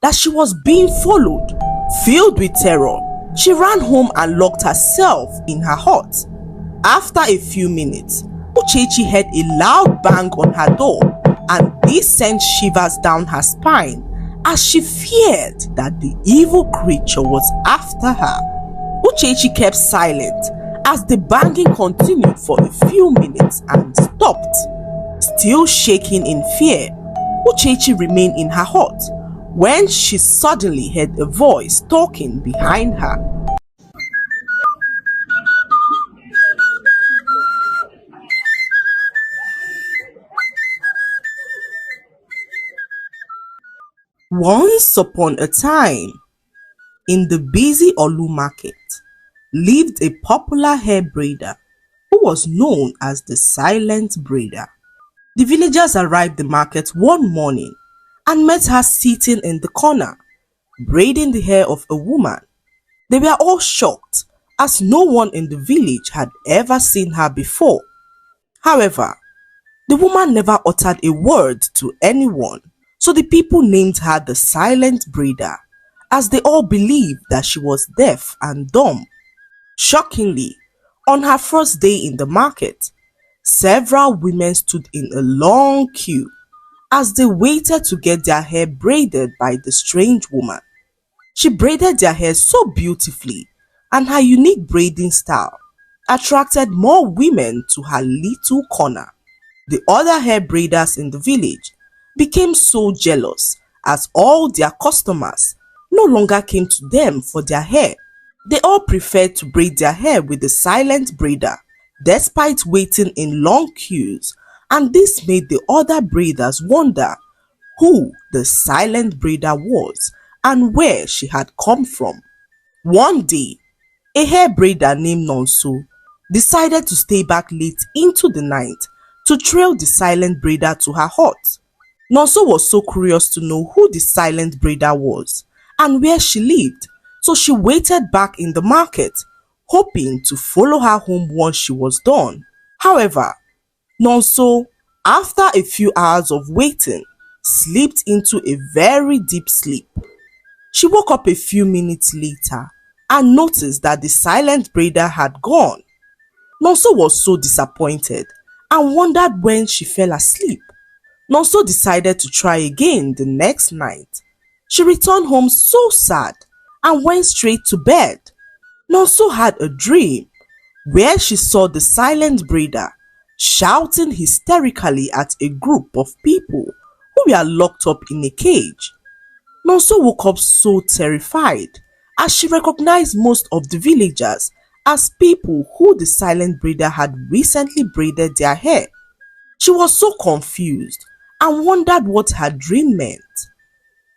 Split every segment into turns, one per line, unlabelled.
that she was being followed. Filled with terror, she ran home and locked herself in her hut. After a few minutes, Uchechi heard a loud bang on her door, and this sent shivers down her spine as she feared that the evil creature was after her. Uchechi kept silent as the banging continued for a few minutes and stopped. Still shaking in fear, Uchechi remained in her hut when she suddenly heard a voice talking behind her. Once upon a time, in the busy Olu market, lived a popular hair braider who was known as the Silent Braider. The villagers arrived at the market one morning and met her sitting in the corner, braiding the hair of a woman. They were all shocked as no one in the village had ever seen her before. However, the woman never uttered a word to anyone, so the people named her the Silent Braider, as they all believed that she was deaf and dumb. Shockingly, on her first day in the market, several women stood in a long queue as they waited to get their hair braided by the strange woman. She braided their hair so beautifully, and her unique braiding style attracted more women to her little corner. The other hair braiders in the village became so jealous as all their customers no longer came to them for their hair. They all preferred to braid their hair with the Silent Braider despite waiting in long queues, and this made the other braiders wonder who the Silent Braider was and where she had come from. One day, a hair braider named Nonso decided to stay back late into the night to trail the Silent Braider to her hut. Nonso was so curious to know who the Silent Braider was and where she lived, so she waited back in the market, hoping to follow her home once she was done. However, Nonso, after a few hours of waiting, slipped into a very deep sleep. She woke up a few minutes later and noticed that the Silent Braider had gone. Nonso was so disappointed and wondered when she fell asleep. Nonso decided to try again the next night. She returned home so sad and went straight to bed. Nonso had a dream where she saw the Silent Braider shouting hysterically at a group of people who were locked up in a cage. Nonso woke up so terrified as she recognized most of the villagers as people who the Silent Braider had recently braided their hair. She was so confused and wondered what her dream meant.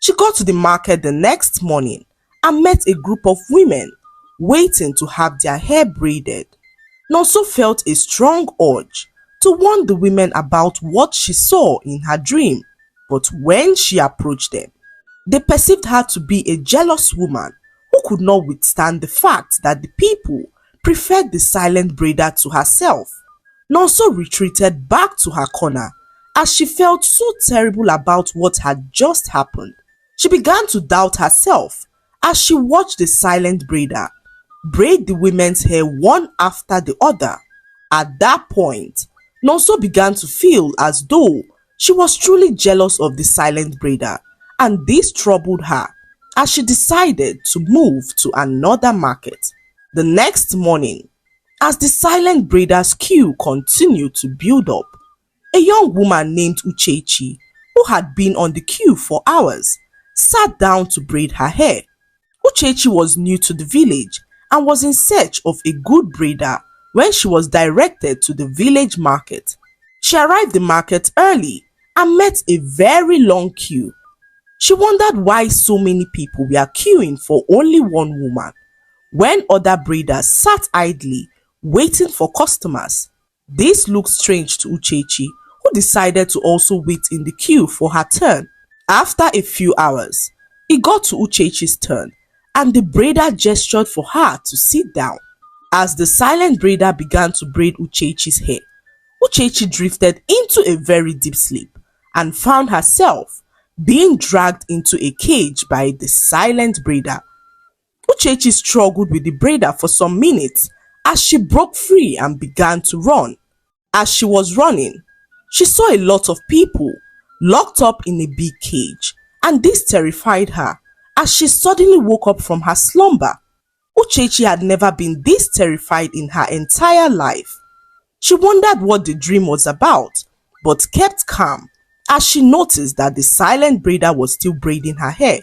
She got to the market the next morning and met a group of women waiting to have their hair braided. Nonso felt a strong urge to warn the women about what she saw in her dream, but when she approached them, they perceived her to be a jealous woman who could not withstand the fact that the people preferred the Silent Braider to herself. Nonso retreated back to her corner as she felt so terrible about what had just happened. She began to doubt herself as she watched the Silent Braider braid the women's hair one after the other. At that point, Nonso began to feel as though she was truly jealous of the Silent Braider, and this troubled her as she decided to move to another market. The next morning, as the Silent Braider's queue continued to build up, a young woman named Uchechi, who had been on the queue for hours, sat down to braid her hair. Uchechi was new to the village and was in search of a good braider when she was directed to the village market. She arrived at the market early and met a very long queue. She wondered why so many people were queuing for only one woman, when other braiders sat idly waiting for customers. This looked strange to Uchechi, who decided to also wait in the queue for her turn. After a few hours, it got to Uchechi's turn, and the braider gestured for her to sit down. As the Silent Braider began to braid Uchechi's hair, Uchechi drifted into a very deep sleep and found herself being dragged into a cage by the silent braider. Uchechi struggled with the braider for some minutes as she broke free and began to run. As she was running, she saw a lot of people locked up in a big cage, and this terrified her as she suddenly woke up from her slumber. Uchechi had never been this terrified in her entire life. She wondered what the dream was about, but kept calm as she noticed that the silent braider was still braiding her hair.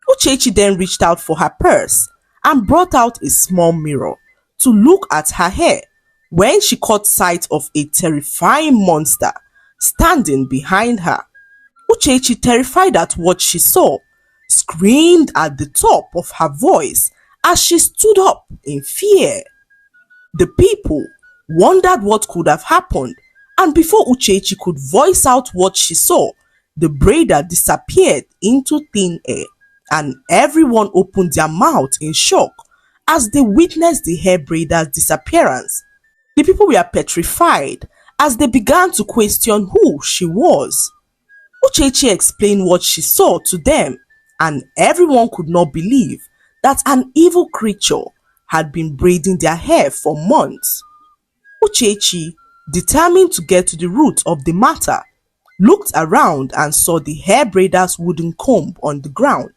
Uchechi then reached out for her purse and brought out a small mirror to look at her hair when she caught sight of a terrifying monster standing behind her. Uchechi, terrified at what she saw, screamed at the top of her voice as she stood up in fear. The people wondered what could have happened, and before Uchechi could voice out what she saw, the braider disappeared into thin air, and everyone opened their mouth in shock as they witnessed the hair braider's disappearance. The people were petrified as they began to question who she was. Uchechi explained what she saw to them, and everyone could not believe that an evil creature had been braiding their hair for months. Uchechi, determined to get to the root of the matter, looked around and saw the hair braider's wooden comb on the ground.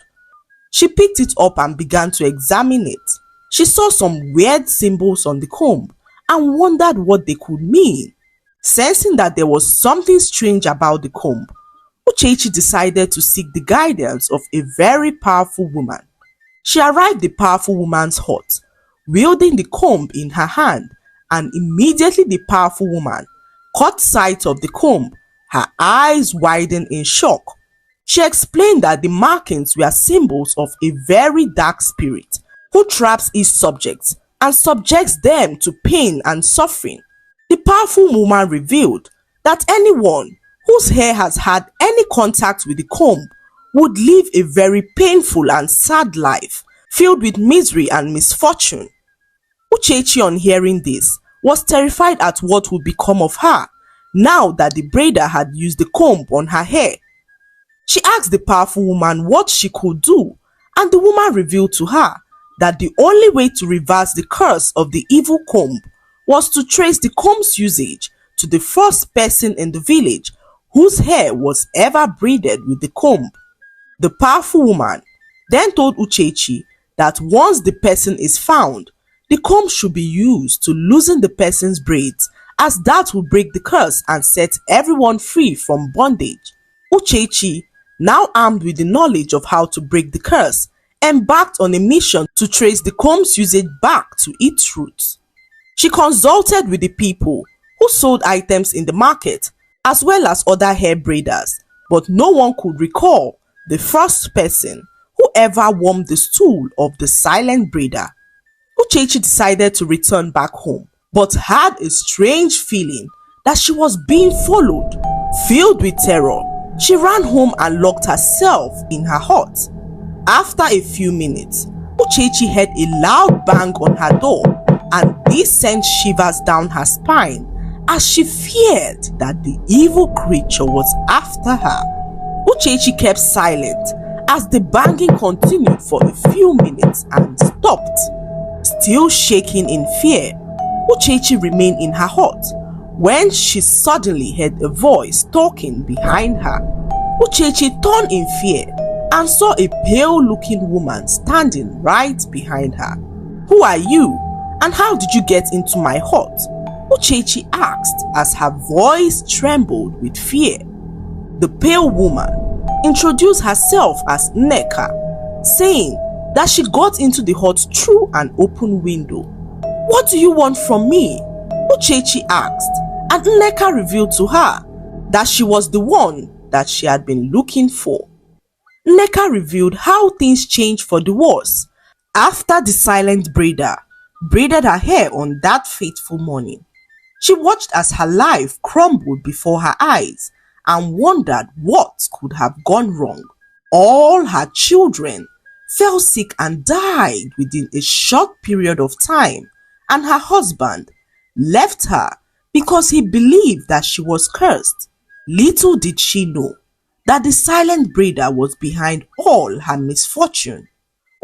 She picked it up and began to examine it. She saw some weird symbols on the comb and wondered what they could mean. Sensing that there was something strange about the comb, Uchechi decided to seek the guidance of a very powerful woman. She arrived at the powerful woman's hut, wielding the comb in her hand, and immediately the powerful woman caught sight of the comb. Her eyes widened in shock. She explained that the markings were symbols of a very dark spirit who traps its subjects and subjects them to pain and suffering. The powerful woman revealed that anyone whose hair has had any contact with the comb would live a very painful and sad life, filled with misery and misfortune. Uchechi, on hearing this, was terrified at what would become of her now that the braider had used the comb on her hair. She asked the powerful woman what she could do, and the woman revealed to her that the only way to reverse the curse of the evil comb was to trace the comb's usage to the first person in the village whose hair was ever braided with the comb. The powerful woman then told Uchechi that once the person is found, the comb should be used to loosen the person's braids, as that will break the curse and set everyone free from bondage. Uchechi, now armed with the knowledge of how to break the curse, embarked on a mission to trace the comb's usage back to its roots. She consulted with the people who sold items in the market, as well as other hair braiders, but no one could recall the first person who ever warmed the stool of the silent braider. Uchechi decided to return back home, but had a strange feeling that she was being followed. Filled with terror, she ran home and locked herself in her hut. After a few minutes, Uchechi heard a loud bang on her door, and this sent shivers down her spine as she feared that the evil creature was after her. Uchechi kept silent as the banging continued for a few minutes and stopped. Still shaking in fear, Uchechi remained in her hut when she suddenly heard a voice talking behind her. Uchechi turned in fear and saw a pale-looking woman standing right behind her. "Who are you, and how did you get into my hut?" Uchechi asked as her voice trembled with fear. The pale woman introduced herself as Nneka, saying that she got into the hut through an open window. "What do you want from me?" Uchechi asked, and Nneka revealed to her that she was the one that she had been looking for. Nneka revealed how things changed for the worse after the silent braider braided her hair on that fateful morning. She watched as her life crumbled before her eyes and wondered what could have gone wrong. All her children fell sick and died within a short period of time, and her husband left her because he believed that she was cursed. Little did she know that the silent braider was behind all her misfortune.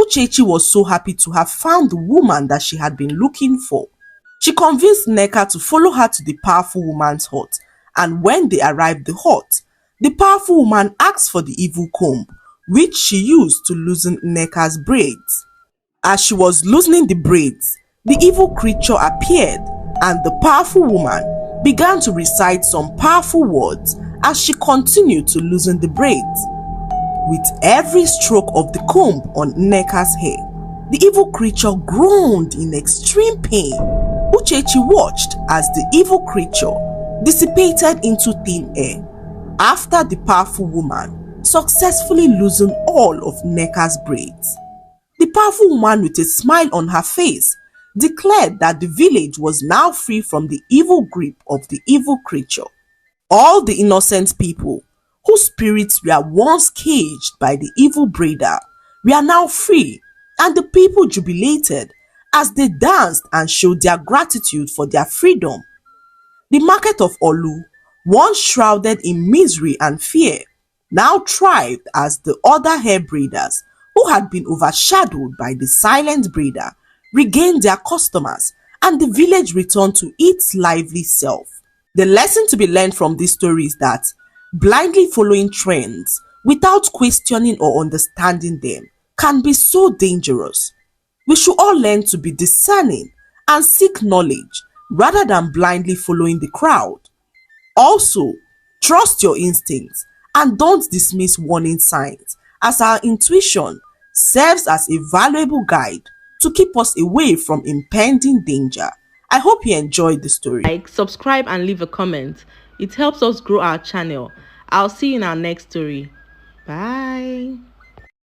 Uchechi was so happy to have found the woman that she had been looking for. She convinced Nneka to follow her to the powerful woman's hut, and when they arrived the hut, the powerful woman asked for the evil comb, which she used to loosen Nneka's braids. As she was loosening the braids, the evil creature appeared, and the powerful woman began to recite some powerful words as she continued to loosen the braids. With every stroke of the comb on Nneka's hair, the evil creature groaned in extreme pain. Uchechi watched as the evil creature dissipated into thin air after the powerful woman successfully loosened all of Nneka's braids. The powerful woman, with a smile on her face, declared that the village was now free from the evil grip of the evil creature. All the innocent people whose spirits were once caged by the evil braider were now free, and the people jubilated as they danced and showed their gratitude for their freedom. The market of Olu, once shrouded in misery and fear, now thrived as the other hair braiders who had been overshadowed by the silent braider regained their customers, and the village returned to its lively self. The lesson to be learned from this story is that blindly following trends without questioning or understanding them can be so dangerous. We should all learn to be discerning and seek knowledge rather than blindly following the crowd. Also, trust your instincts and don't dismiss warning signs, as our intuition serves as a valuable guide to keep us away from impending danger. I hope you enjoyed the story.
Like, subscribe, and leave a comment. It helps us grow our channel. I'll see you in our next story. Bye.